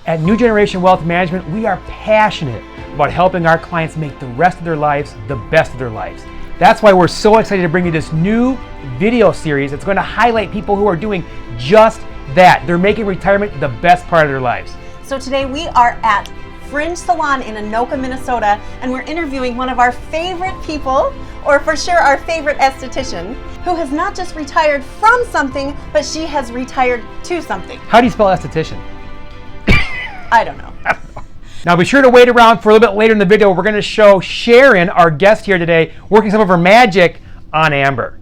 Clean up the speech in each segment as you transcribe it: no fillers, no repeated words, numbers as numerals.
At New Generation Wealth Management, we are passionate about helping our clients make the rest of their lives the best of their lives. That's why we're so excited to bring you this new video series that's going to highlight people who are doing just that. They're making retirement the best part of their lives. So today we are at Fringe Salon in Anoka, Minnesota, and we're interviewing one of our favorite people, or for sure our favorite esthetician, who has not just retired from something, but she has retired to something. How do you spell esthetician? I don't know. Now be sure to wait around for a little bit later in the video. We're going to show Sharon, our guest here today, working some of her magic on Amber.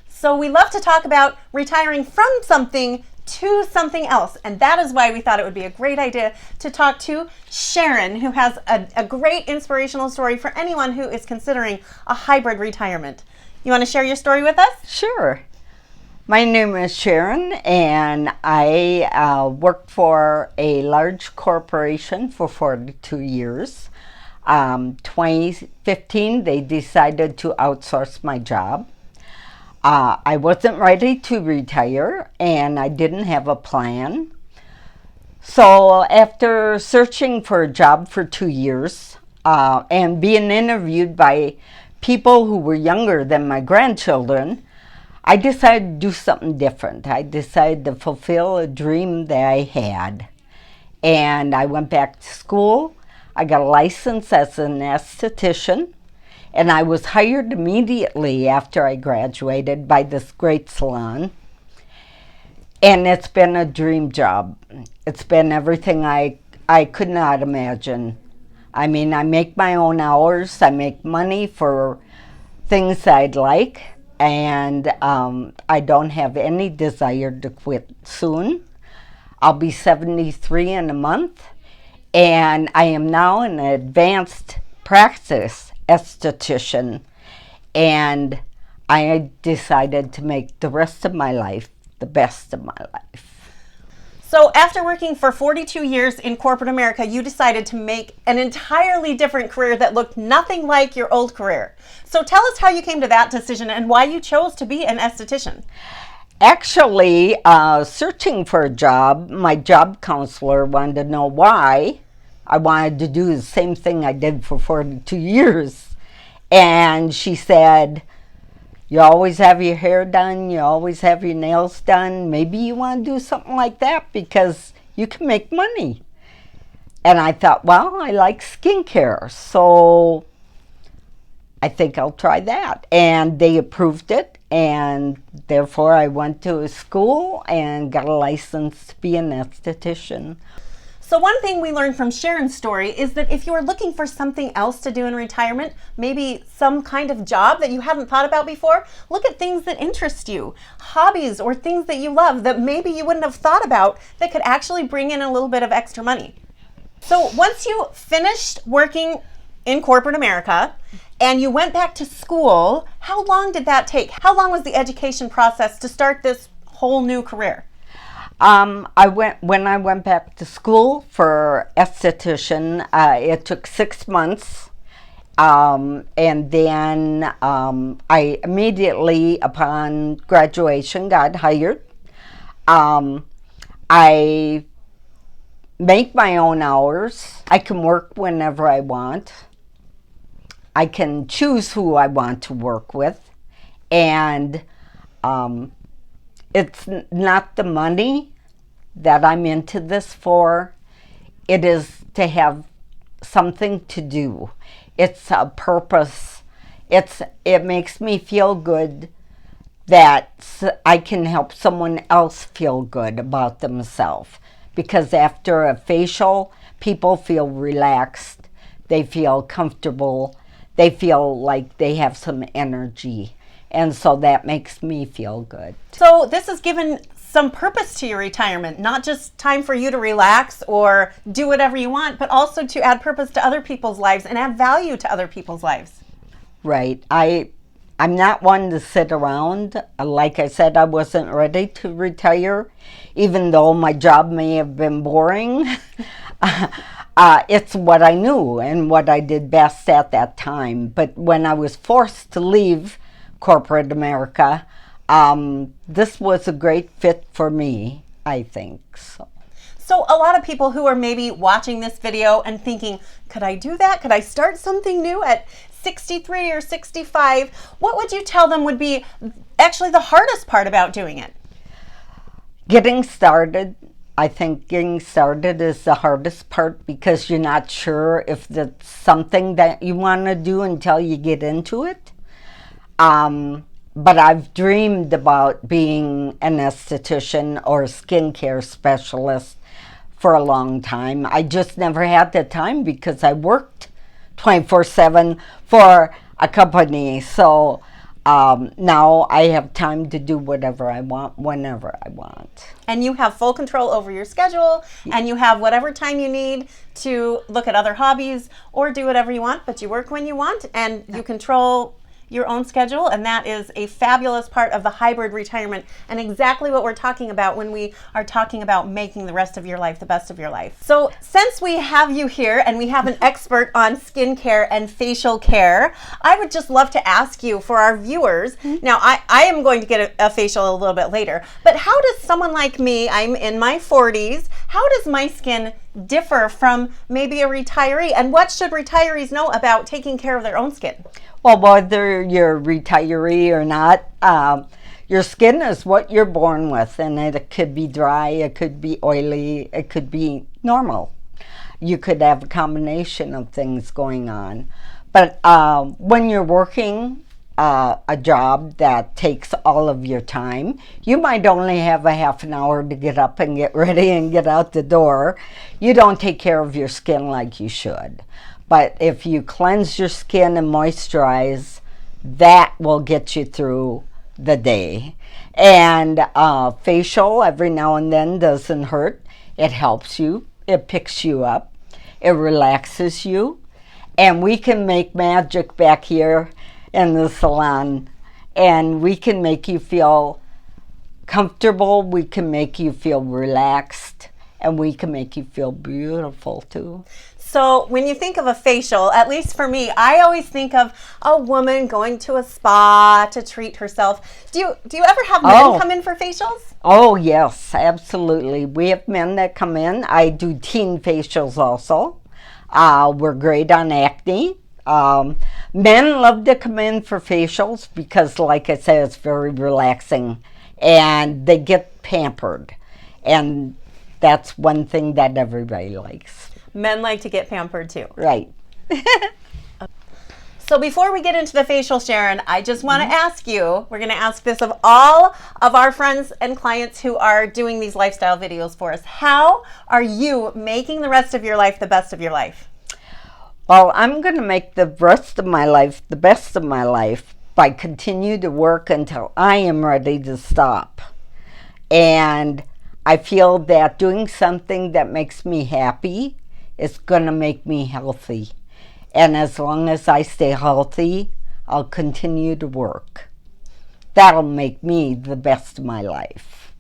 So we love to talk about retiring from something to something else, and that is why we thought it would be a great idea to talk to Sharon, who has a great inspirational story for anyone who is considering a hybrid retirement. You want to share your story with us? Sure. My name is Sharon, and I worked for a large corporation for 42 years. 2015, they decided to outsource my job. I wasn't ready to retire, and I didn't have a plan. So after searching for a job for 2 years and being interviewed by people who were younger than my grandchildren, I decided to do something different. I decided to fulfill a dream that I had. And I went back to school. I got a license as an esthetician. And I was hired immediately after I graduated by this great salon. And it's been a dream job. It's been everything I could not imagine. I mean, I make my own hours. I make money for things I'd like. And I don't have any desire to quit soon. I'll be 73 in a month. And I am now an advanced practice esthetician, and I decided to make the rest of my life the best of my life. So after working for 42 years in corporate America, you decided to make an entirely different career that looked nothing like your old career. So tell us how you came to that decision and why you chose to be an esthetician. Actually, searching for a job, my job counselor wanted to know why I wanted to do the same thing I did for 42 years. And she said, you always have your hair done, you always have your nails done. Maybe you want to do something like that because you can make money. And I thought, well, I like skincare, so I think I'll try that. And they approved it, and therefore I went to a school and got a license to be an esthetician. So one thing we learned from Sharon's story is that if you are looking for something else to do in retirement, maybe some kind of job that you hadn't thought about before, look at things that interest you, hobbies or things that you love that maybe you wouldn't have thought about that could actually bring in a little bit of extra money. So once you finished working in corporate America and you went back to school, how long did that take? How long was the education process to start this whole new career? When I went back to school for esthetician, it took 6 months, and then I immediately, upon graduation, got hired. I make my own hours. I can work whenever I want. I can choose who I want to work with, and it's not the money that I'm into this for. It is to have something to do. It's a purpose. It makes me feel good that I can help someone else feel good about themselves. Because after a facial, people feel relaxed. They feel comfortable. They feel like they have some energy. And so that makes me feel good. So this has given some purpose to your retirement, not just time for you to relax or do whatever you want, but also to add purpose to other people's lives and add value to other people's lives. Right. I'm not one to sit around. Like I said, I wasn't ready to retire, even though my job may have been boring. It's what I knew and what I did best at that time. But when I was forced to leave corporate America, this was a great fit for me, I think. So a lot of people who are maybe watching this video and thinking, could I do that? Could I start something new at 63 or 65? What would you tell them would be actually the hardest part about doing it? Getting started. I think getting started is the hardest part because you're not sure if that's something that you want to do until you get into it. But I've dreamed about being an esthetician or a skincare specialist for a long time. I just never had the time because I worked 24/7 for a company. So now I have time to do whatever I want, whenever I want. And you have full control over your schedule, and you have whatever time you need to look at other hobbies or do whatever you want, but you work when you want, and you control your own schedule, and that is a fabulous part of the hybrid retirement and exactly what we're talking about when we are talking about making the rest of your life the best of your life. So since we have you here and we have an expert on skincare and facial care, I would just love to ask you for our viewers. Now, I am going to get a facial a little bit later, but how does someone like me, I'm in my 40s, how does my skin differ from maybe a retiree, and what should retirees know about taking care of their own skin? Well, whether you're a retiree or not, your skin is what you're born with, and it could be dry, it could be oily, it could be normal. You could have a combination of things going on. But when you're working a job that takes all of your time, you might only have a half an hour to get up and get ready and get out the door. You don't take care of your skin like you should. But if you cleanse your skin and moisturize, that will get you through the day. And facial every now and then doesn't hurt. It helps you. It picks you up. It relaxes you. And we can make magic back here in the salon. And we can make you feel comfortable. We can make you feel relaxed. And we can make you feel beautiful too. So when you think of a facial, at least for me, I always think of a woman going to a spa to treat herself. Do you ever have men come in for facials? Oh, yes, absolutely. We have men that come in. I do teen facials also. We're great on acne. Men love to come in for facials because, like I said, it's very relaxing and they get pampered. And that's one thing that everybody likes. Men like to get pampered too. Right. So before we get into the facial, Sharon, I just want to ask you, we're going to ask this of all of our friends and clients who are doing these lifestyle videos for us. How are you making the rest of your life the best of your life? Well, I'm going to make the rest of my life the best of my life by continue to work until I am ready to stop. And I feel that doing something that makes me happy is going to make me healthy. And as long as I stay healthy, I'll continue to work. That'll make me the best of my life.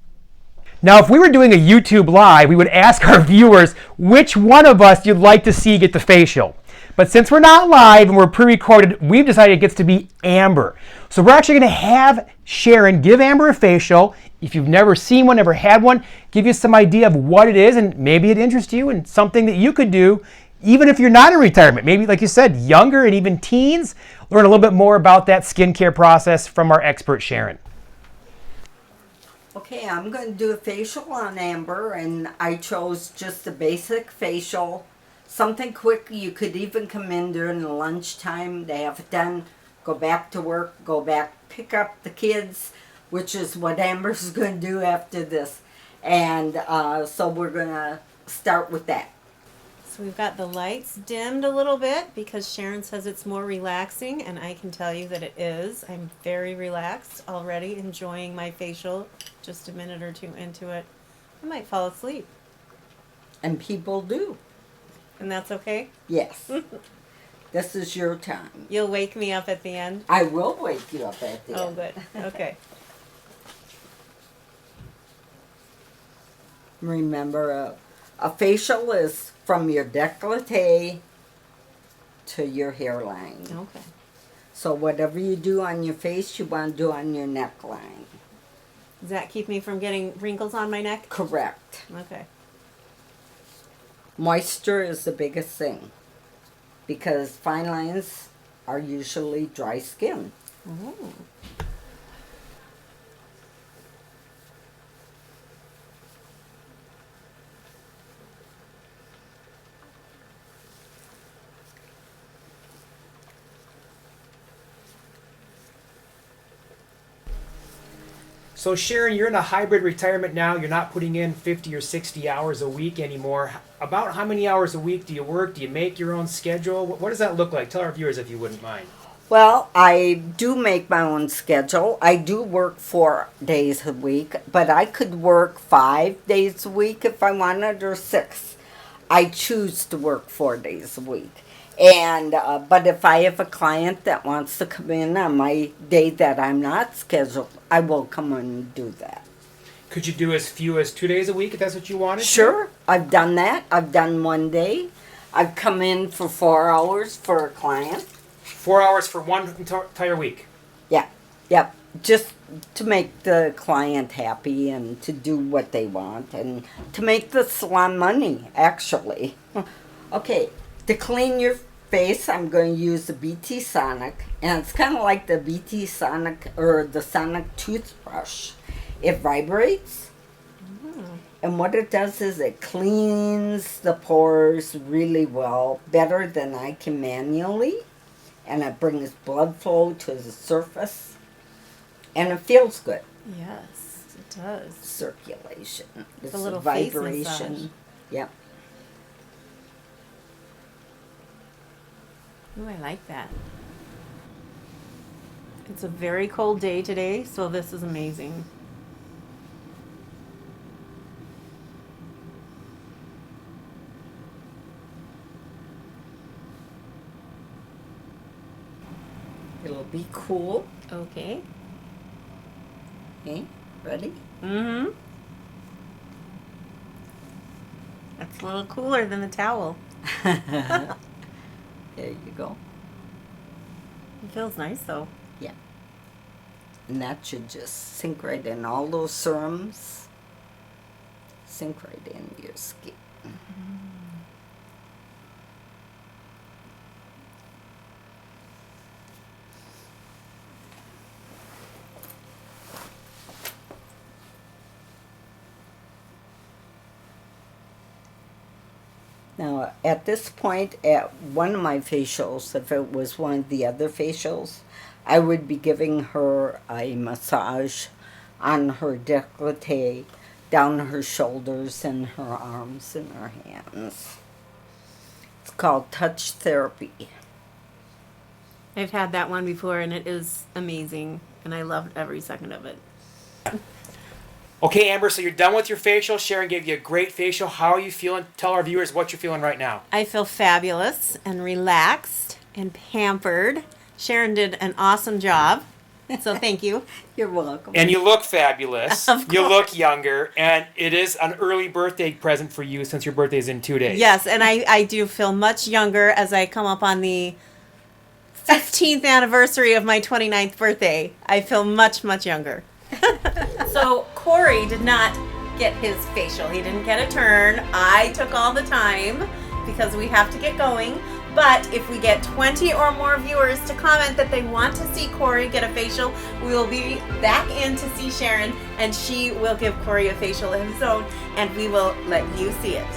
Now, if we were doing a YouTube live, we would ask our viewers which one of us you'd like to see get the facial. But since we're not live and we're pre-recorded, we've decided it gets to be Amber. So we're actually going to have Sharon give Amber a facial. If you've never seen one, never had one, give you some idea of what it is, and maybe it interests you and something that you could do even if you're not in retirement. Maybe, like you said, younger and even teens. Learn a little bit more about that skincare process from our expert, Sharon. Okay, I'm going to do a facial on Amber, and I chose just a basic facial. Something quick. You could even come in during the lunchtime to have it done, go back to work, go back, pick up the kids, which is what Amber's going to do after this. And so we're going to start with that. So we've got the lights dimmed a little bit because Sharon says it's more relaxing, and I can tell you that it is. I'm very relaxed already, enjoying my facial. Just a minute or two into it, I might fall asleep. And people do. And that's okay? Yes. This is your time. You'll wake me up at the end? I will wake you up at the end. Oh, good. Okay. Remember, a facial is from your décolleté to your hairline. Okay. So whatever you do on your face, you want to do on your neckline. Does that keep me from getting wrinkles on my neck? Correct. Okay. Moisture is the biggest thing because fine lines are usually dry skin. Ooh. So Sharon, you're in a hybrid retirement now. You're not putting in 50 or 60 hours a week anymore. About how many hours a week do you work? Do you make your own schedule? What does that look like? Tell our viewers if you wouldn't mind. Well, I do make my own schedule. I do work 4 days a week, but I could work 5 days a week if I wanted, or 6. I choose to work 4 days a week. And but if I have a client that wants to come in on my day that I'm not scheduled, I will come in and do that. Could you do as few as 2 days a week if that's what you wanted? Sure, I've done that. I've done 1 day. I've come in for 4 hours for a client. 4 hours for one entire week. Yeah, yep. Just to make the client happy and to do what they want and to make the salon money, actually. Okay, to clean your face, I'm going to use the BT Sonic, and it's kind of like the BT Sonic or the Sonic toothbrush. It vibrates, and what it does is it cleans the pores really well, better than I can manually, and it brings blood flow to the surface, and it feels good. Yes, it does. Circulation. It's a little vibration. face massage. Yep. Ooh, I like that. It's a very cold day today, so this is amazing. It'll be cool. Okay. Okay, ready? Mm-hmm. That's a little cooler than the towel. There you go. It feels nice though. Yeah. And that should just sink right in. All those serums sink right in your skin. Now, at this point, at one of my facials, if it was one of the other facials, I would be giving her a massage on her décolleté, down her shoulders and her arms and her hands. It's called touch therapy. I've had that one before and it is amazing and I loved every second of it. Okay, Amber, so you're done with your facial. Sharon gave you a great facial. How are you feeling? Tell our viewers what you're feeling right now. I feel fabulous and relaxed and pampered. Sharon did an awesome job. So thank you. You're welcome. And you look fabulous. Of You course. look younger. And it is an early birthday present for you since your birthday is in 2 days. Yes, and I do feel much younger as I come up on the 15th anniversary of my 29th birthday. I feel much, much younger. So Corey did not get his facial. He didn't get a turn. I took all the time because we have to get going. But if we get 20 or more viewers to comment that they want to see Corey get a facial, we will be back in to see Sharon and she will give Corey a facial of his own and we will let you see it.